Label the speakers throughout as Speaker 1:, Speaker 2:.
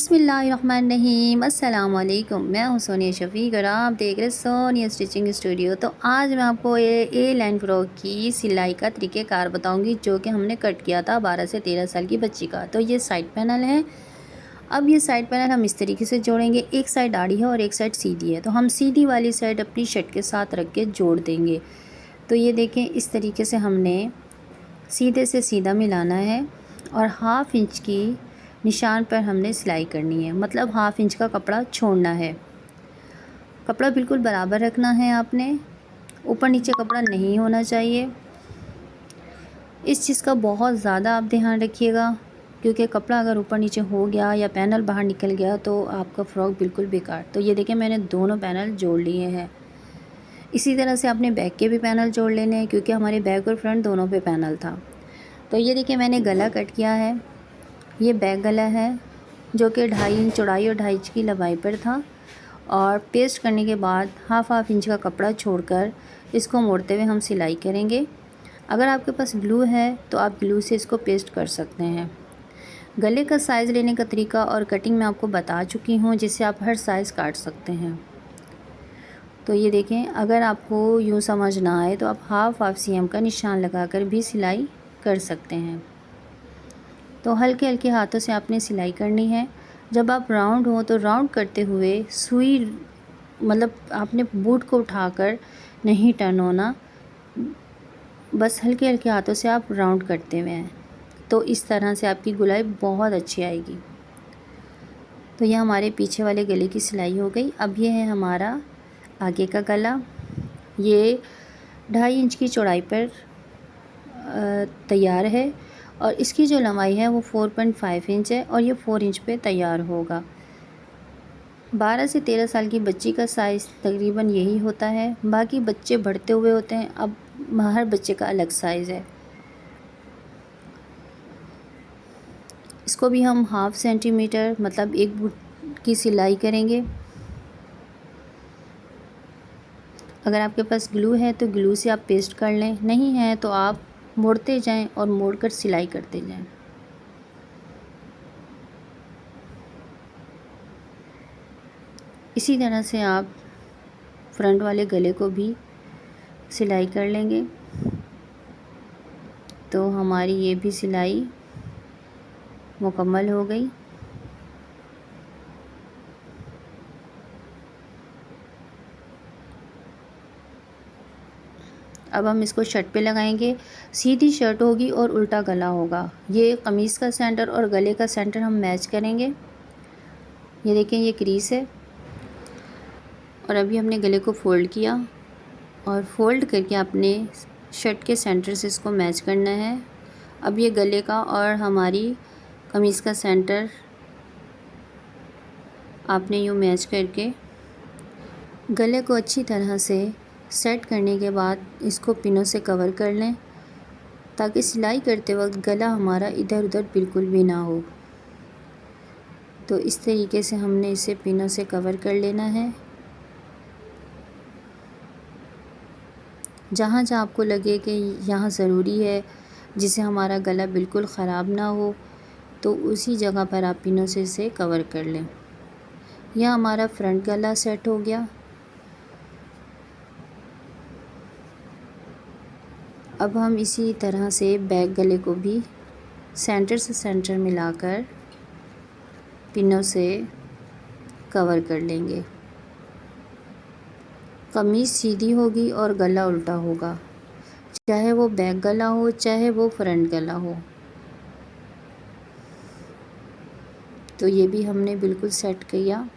Speaker 1: बिस्मिल्लाहिर्रहमानिर्रहीम अस्सलाम वालेकुम। मैं हूँ सोनिया शफ़ीक और आप देख रहे हैं सोनिया स्टिचिंग स्टूडियो। तो आज मैं आपको ए लाइन फ़्रॉक की सिलाई का तरीक़ेकार बताऊंगी जो कि हमने कट किया था 12 से 13 साल की बच्ची का। तो ये साइड पैनल है। अब ये साइड पैनल हम इस तरीके से जोड़ेंगे, एक साइड आड़ी है और एक साइड सीधी है। तो हम सीधी वाली साइड अपनी शर्ट के साथ रख के जोड़ देंगे। तो ये देखें, इस तरीके से हमने सीधे से सीधा मिलाना है और हाफ़ इंच की निशान पर हमने सिलाई करनी है, मतलब हाफ़ इंच का कपड़ा छोड़ना है। कपड़ा बिल्कुल बराबर रखना है आपने, ऊपर नीचे कपड़ा नहीं होना चाहिए। इस चीज़ का बहुत ज़्यादा आप ध्यान रखिएगा, क्योंकि कपड़ा अगर ऊपर नीचे हो गया या पैनल बाहर निकल गया तो आपका फ़्रॉक बिल्कुल बेकार। तो ये देखिए, मैंने दोनों पैनल जोड़ लिए हैं। इसी तरह से आपने बैक के भी पैनल जोड़ लेने हैं, क्योंकि हमारे बैक और फ्रंट दोनों पे पैनल था। तो ये देखिए, मैंने गला कट किया है। ये बैक गला है जो कि 2.5 इंच चौड़ाई और 2.5 इंच की लंबाई पर था, और पेस्ट करने के बाद हाफ़ इंच का कपड़ा छोड़कर इसको मोड़ते हुए हम सिलाई करेंगे। अगर आपके पास ग्लू है तो आप ग्लू से इसको पेस्ट कर सकते हैं। गले का साइज़ लेने का तरीका और कटिंग मैं आपको बता चुकी हूँ, जिससे आप हर साइज़ काट सकते हैं। तो ये देखें, अगर आपको यूँ समझ ना आए तो आप हाफ़ सीएम का निशान लगाकर भी सिलाई कर सकते हैं। तो हल्के हल्के हाथों से आपने सिलाई करनी है। जब आप राउंड हो तो राउंड करते हुए सुई, मतलब आपने बूट को उठाकर नहीं टर्न होना, बस हल्के हल्के हाथों से आप राउंड करते हुए हैं। तो इस तरह से आपकी गुलाई बहुत अच्छी आएगी। तो यह हमारे पीछे वाले गले की सिलाई हो गई। अब ये है हमारा आगे का गला। ये 2.5 इंच की चौड़ाई पर तैयार है और इसकी जो लंबाई है वो 4.5 इंच है और ये 4 इंच पे तैयार होगा। 12 से 13 साल की बच्ची का साइज़ तकरीबन यही होता है। बाकी बच्चे बढ़ते हुए होते हैं, अब हर बच्चे का अलग साइज़ है। इसको भी हम हाफ़ सेंटीमीटर, मतलब 1 बूट की सिलाई करेंगे। अगर आपके पास ग्लू है तो ग्लू से आप पेस्ट कर लें, नहीं है तो आप मोड़ते जाएं और मोड़कर सिलाई करते जाएं। इसी तरह से आप फ्रंट वाले गले को भी सिलाई कर लेंगे। तो हमारी ये भी सिलाई मुकम्मल हो गई। अब हम इसको शर्ट पे लगाएंगे। सीधी शर्ट होगी और उल्टा गला होगा। ये कमीज़ का सेंटर और गले का सेंटर हम मैच करेंगे। ये देखें, ये क्रीज है और अभी हमने गले को फ़ोल्ड किया और फ़ोल्ड करके आपने शर्ट के सेंटर से इसको मैच करना है। अब ये गले का और हमारी कमीज़ का सेंटर आपने यूँ मैच करके गले को अच्छी तरह से सेट करने के बाद इसको पिनों से कवर कर लें, ताकि सिलाई करते वक्त गला हमारा इधर उधर बिल्कुल भी ना हो। तो इस तरीके से हमने इसे पिनों से कवर कर लेना है। जहाँ जहाँ आपको लगे कि यहाँ ज़रूरी है, जिसे हमारा गला बिल्कुल ख़राब ना हो, तो उसी जगह पर आप पिनों से इसे कवर कर लें। यह हमारा फ्रंट गला सेट हो गया। अब हम इसी तरह से बैक गले को भी सेंटर से सेंटर मिलाकर पिनों से कवर कर लेंगे। कमीज़ सीधी होगी और गला उल्टा होगा, चाहे वो बैक गला हो चाहे वो फ्रंट गला हो। तो ये भी हमने बिल्कुल सेट किया।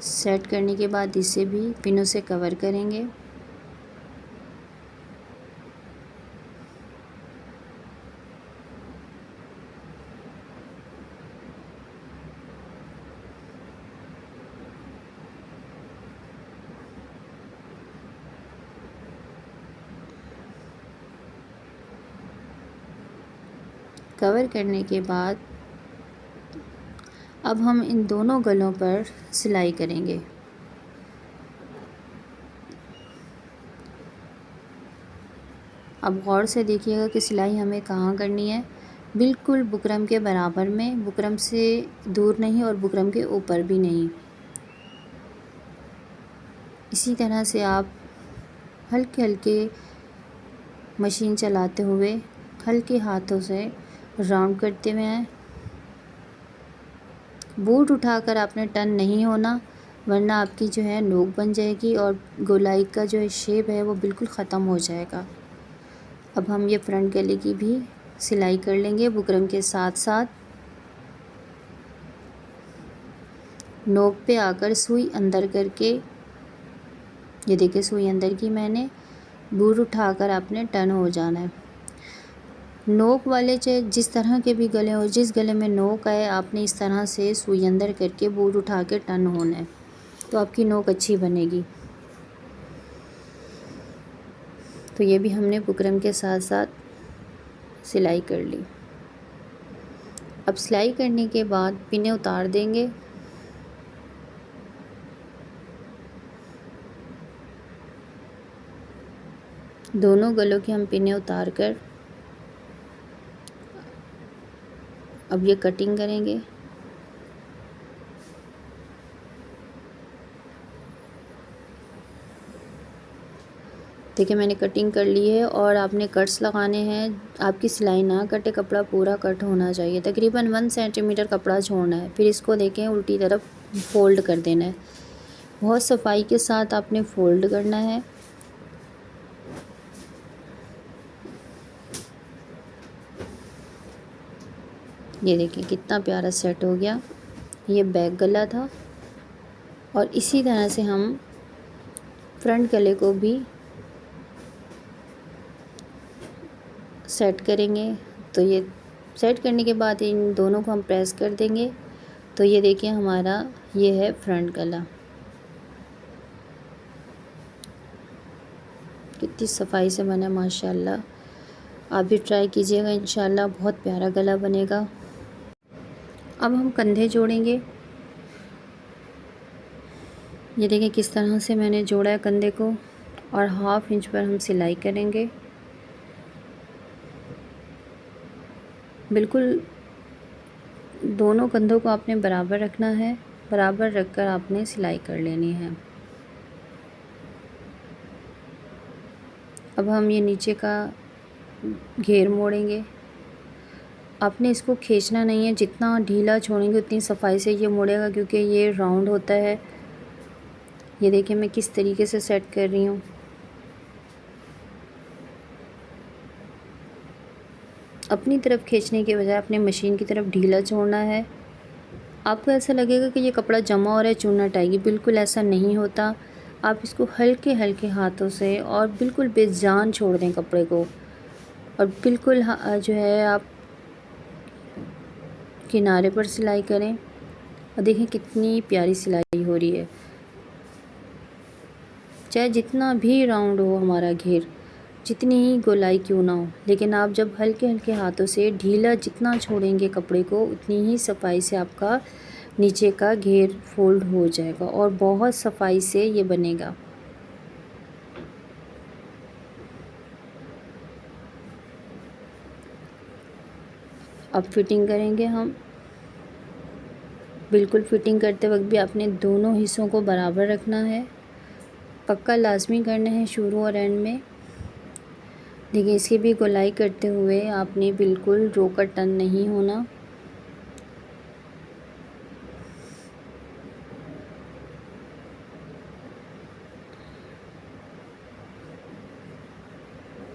Speaker 1: सेट करने के बाद इसे भी पिनों से कवर करेंगे। कवर करने के बाद अब हम इन दोनों गलों पर सिलाई करेंगे। अब गौर से देखिएगा कि सिलाई हमें कहाँ करनी है। बिल्कुल बुकरम के बराबर में, बुकरम से दूर नहीं और बुकरम के ऊपर भी नहीं। इसी तरह से आप हल्के हल्के मशीन चलाते हुए हल्के हाथों से राउंड करते हुए हैं। बूट उठाकर आपने टर्न नहीं होना, वरना आपकी जो है नोक बन जाएगी और गोलाई का जो है शेप है वो बिल्कुल ख़त्म हो जाएगा। अब हम ये फ्रंट गले की भी सिलाई कर लेंगे बुकरम के साथ साथ। नोक पे आकर सुई अंदर करके, ये देखिए सुई अंदर की मैंने, बूट उठाकर आपने टर्न हो जाना है। नोक वाले चाहे जिस तरह के भी गले हो, जिस गले में नोक आए आपने इस तरह से सुई अंदर करके बूट उठा के टर्न होना है, तो आपकी नोक अच्छी बनेगी। तो ये भी हमने बुकरम के साथ साथ सिलाई कर ली। अब सिलाई करने के बाद पिने उतार देंगे। दोनों गलों की हम पिने उतार कर अब ये कटिंग करेंगे। देखिए मैंने कटिंग कर ली है और आपने कट्स लगाने हैं। आपकी सिलाई ना कटे, कपड़ा पूरा कट होना चाहिए। तकरीबन 1 सेंटीमीटर कपड़ा छोड़ना है। फिर इसको देखें उल्टी तरफ फ़ोल्ड कर देना है। बहुत सफाई के साथ आपने फ़ोल्ड करना है। ये देखिए कितना प्यारा सेट हो गया। ये बैक गला था और इसी तरह से हम फ्रंट गले को भी सेट करेंगे। तो ये सेट करने के बाद इन दोनों को हम प्रेस कर देंगे। तो ये देखिए हमारा ये है फ्रंट गला। कितनी सफाई से बना माशाल्लाह। आप भी ट्राई कीजिएगा, इंशाल्लाह बहुत प्यारा गला बनेगा। अब हम कंधे जोड़ेंगे। ये देखिए किस तरह से मैंने जोड़ा है कंधे को और 1/2 इंच पर हम सिलाई करेंगे। बिल्कुल दोनों कंधों को आपने बराबर रखना है। बराबर रखकर आपने सिलाई कर लेनी है। अब हम ये नीचे का घेर मोड़ेंगे। आपने इसको खींचना नहीं है, जितना ढीला छोड़ेंगे उतनी सफाई से ये मुड़ेगा, क्योंकि ये राउंड होता है। ये देखिए मैं किस तरीके से सेट कर रही हूँ। अपनी तरफ खींचने के बजाय अपने मशीन की तरफ ढीला छोड़ना है। आपको ऐसा लगेगा कि ये कपड़ा जमा हो रहा है, चुन्नट आएगी, बिल्कुल ऐसा नहीं होता। आप इसको हल्के हल्के हाथों से और बिल्कुल बेजान छोड़ दें कपड़े को, और बिल्कुल जो है आप किनारे पर सिलाई करें। और देखें कितनी प्यारी सिलाई हो रही है। चाहे जितना भी राउंड हो हमारा घेर, जितनी ही गोलाई क्यों ना हो, लेकिन आप जब हल्के हल्के हाथों से ढीला जितना छोड़ेंगे कपड़े को, उतनी ही सफाई से आपका नीचे का घेर फोल्ड हो जाएगा और बहुत सफाई से ये बनेगा। अब फिटिंग करेंगे हम। बिल्कुल फिटिंग करते वक्त भी आपने दोनों हिस्सों को बराबर रखना है। पक्का लाजमी करना है शुरू और एंड में। देखिए इसकी भी गोलाई करते हुए आपने बिल्कुल रोकर टर्न नहीं होना।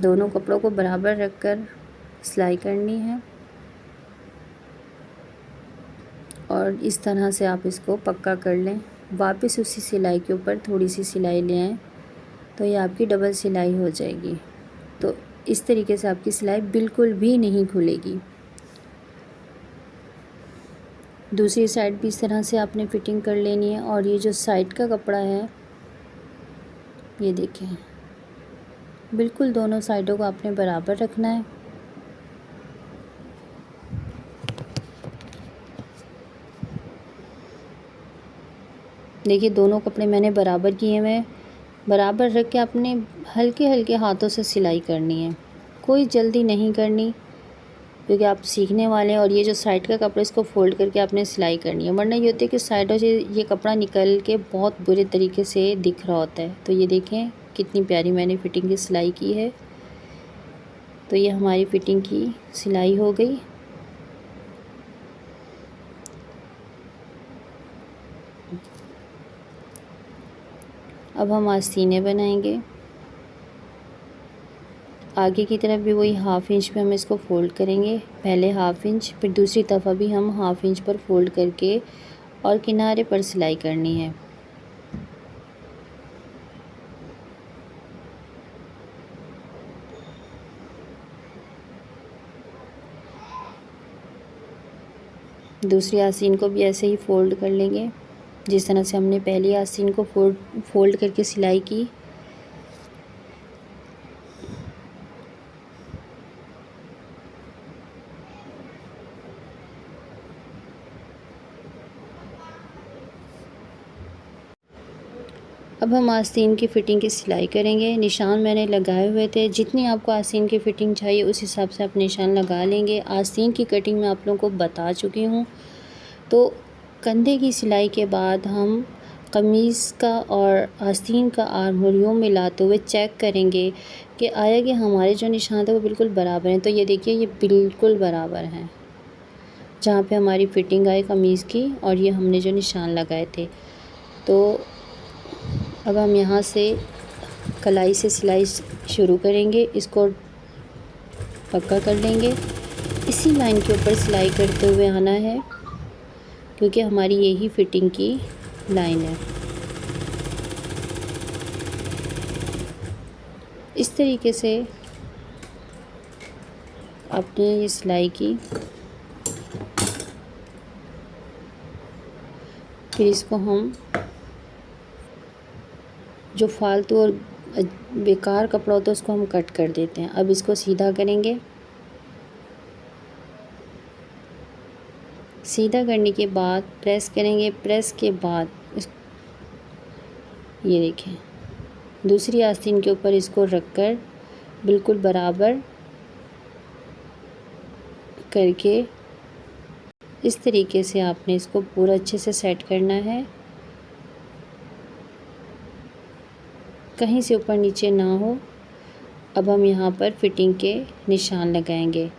Speaker 1: दोनों कपड़ों को बराबर रखकर सिलाई करनी है और इस तरह से आप इसको पक्का कर लें। वापस उसी सिलाई के ऊपर थोड़ी सी सिलाई ले आएँ, तो ये आपकी डबल सिलाई हो जाएगी। तो इस तरीके से आपकी सिलाई बिल्कुल भी नहीं खुलेगी। दूसरी साइड भी इस तरह से आपने फिटिंग कर लेनी है। और ये जो साइड का कपड़ा है, ये देखें, बिल्कुल दोनों साइडों को आपने बराबर रखना है। देखिए दोनों कपड़े मैंने बराबर किए हुए हैं। बराबर रख के आपने हल्के हल्के हाथों से सिलाई करनी है, कोई जल्दी नहीं करनी। क्योंकि आप सीखने वाले हैं। और ये जो साइड का कपड़ा इसको फ़ोल्ड करके आपने सिलाई करनी है, वरना ये होता है कि साइडों से ये कपड़ा निकल के बहुत बुरे तरीके से दिख रहा होता है। तो ये देखें कितनी प्यारी मैंने फ़िटिंग की सिलाई की है। तो ये हमारी फ़िटिंग की सिलाई हो गई। अब हम आस्तीनें बनाएंगे। आगे की तरफ भी वही हाफ़ इंच पे हम इसको फ़ोल्ड करेंगे, पहले हाफ़ इंच, फिर दूसरी तरफ भी हम हाफ़ इंच पर फ़ोल्ड करके और किनारे पर सिलाई करनी है। दूसरी आस्तीन को भी ऐसे ही फ़ोल्ड कर लेंगे जिस तरह से हमने पहली आस्तीन को फ़ोल्ड करके सिलाई की। अब हम आस्तीन की फ़िटिंग की सिलाई करेंगे। निशान मैंने लगाए हुए थे, जितनी आपको आस्तीन की फ़िटिंग चाहिए उस हिसाब से आप निशान लगा लेंगे। आस्तीन की कटिंग मैं आप लोगों को बता चुकी हूँ। तो कंधे की सिलाई के बाद हम कमीज़ का और आस्तीन का आर्म होल यूँ मिलाते हुए चेक करेंगे कि आया कि हमारे जो निशान थे वो बिल्कुल बराबर हैं। तो ये देखिए ये बिल्कुल बराबर हैं, जहाँ पे हमारी फ़िटिंग आई कमीज़ की और ये हमने जो निशान लगाए थे। तो अब हम यहाँ से कलाई से सिलाई शुरू करेंगे, इसको पक्का कर लेंगे। इसी लाइन के ऊपर सिलाई करते हुए आना है, क्योंकि हमारी यही फ़िटिंग की लाइन है। इस तरीके से आपने ये सिलाई की, फिर इसको हम जो फालतू और बेकार कपड़ा होता है उसको हम कट कर देते हैं। अब इसको सीधा करेंगे। सीधा करने के बाद प्रेस करेंगे। प्रेस के बाद ये देखें दूसरी आस्तीन के ऊपर इसको रखकर बिल्कुल बराबर करके इस तरीके से आपने इसको पूरा अच्छे से सेट करना है, कहीं से ऊपर नीचे ना हो। अब हम यहाँ पर फ़िटिंग के निशान लगाएंगे।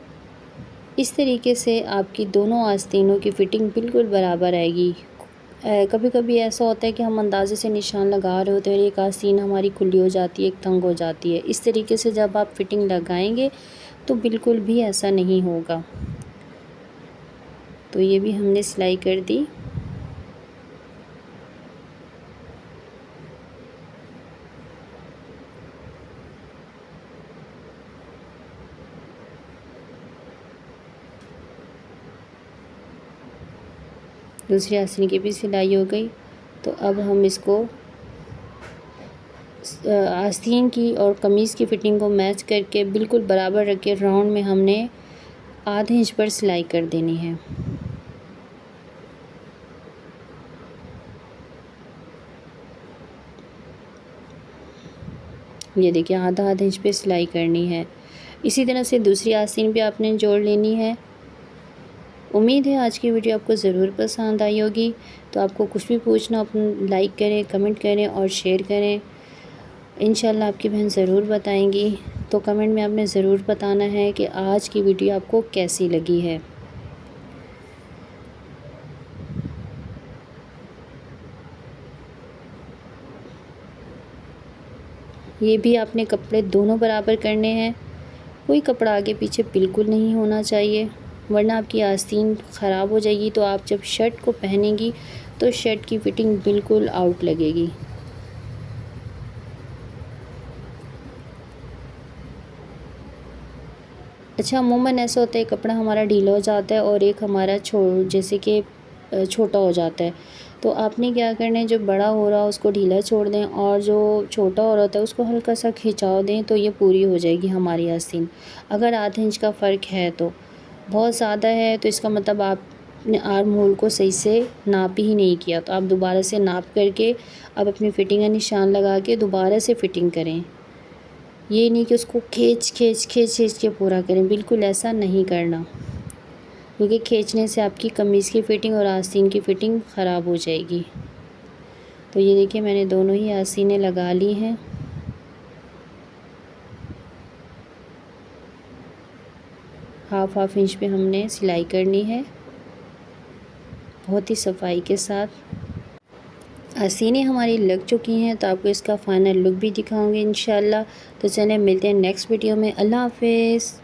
Speaker 1: इस तरीके से आपकी दोनों आस्तीनों की फ़िटिंग बिल्कुल बराबर आएगी। कभी कभी ऐसा होता है कि हम अंदाज़े से निशान लगा रहे होते हैं और एक आस्तीन हमारी खुली हो जाती है, एक तंग हो जाती है। इस तरीके से जब आप फ़िटिंग लगाएंगे तो बिल्कुल भी ऐसा नहीं होगा। तो ये भी हमने सिलाई कर दी। दूसरी आस्तीन की भी सिलाई हो गई। तो अब हम इसको आस्तीन की और कमीज़ की फ़िटिंग को मैच करके बिल्कुल बराबर रख के राउंड में हमने आधे इंच पर सिलाई कर देनी है। ये देखिए आधा इंच पे सिलाई करनी है। इसी तरह से दूसरी आस्तीन भी आपने जोड़ लेनी है। उम्मीद है आज की वीडियो आपको ज़रूर पसंद आई होगी। तो आपको कुछ भी पूछना अपना लाइक करें, कमेंट करें और शेयर करें। इंशाल्लाह आपकी बहन ज़रूर बताएंगी। तो कमेंट में आपने ज़रूर बताना है कि आज की वीडियो आपको कैसी लगी है। ये भी आपने कपड़े दोनों बराबर करने हैं, कोई कपड़ा आगे पीछे बिल्कुल नहीं होना चाहिए, वरना आपकी आस्तीन ख़राब हो जाएगी। तो आप जब शर्ट को पहनेंगी तो शर्ट की फ़िटिंग बिल्कुल आउट लगेगी। अच्छा, अमूमन ऐसा होता है कपड़ा हमारा ढीला हो जाता है और एक हमारा जैसे कि छोटा हो जाता है। तो आपने क्या करना है, जो बड़ा हो रहा है उसको ढीला छोड़ दें और जो छोटा हो रहा होता है उसको हल्का सा खिंचाव दें, तो ये पूरी हो जाएगी हमारी आस्तीन। अगर आधे इंच का फ़र्क है तो बहुत ज़्यादा है, तो इसका मतलब आपने आर्म होल को सही से नाप ही नहीं किया। तो आप दोबारा से नाप करके अब अपनी फ़िटिंग का निशान लगा के दोबारा से फ़िटिंग करें। ये नहीं कि उसको खींच खींच खींच खींच के पूरा करें, बिल्कुल ऐसा नहीं करना, क्योंकि खींचने से आपकी कमीज़ की फ़िटिंग और आस्तीन की फ़िटिंग ख़राब हो जाएगी। तो ये देखिए मैंने दोनों ही आस्तीनें लगा ली हैं। हाफ इंच पे हमने सिलाई करनी है, बहुत ही सफाई के साथ। आस्तीनें हमारी लग चुकी हैं, तो आपको इसका फ़ाइनल लुक भी दिखाऊंगी इंशाल्लाह। तो चलें मिलते हैं नेक्स्ट वीडियो में। अल्लाह हाफ़िज़।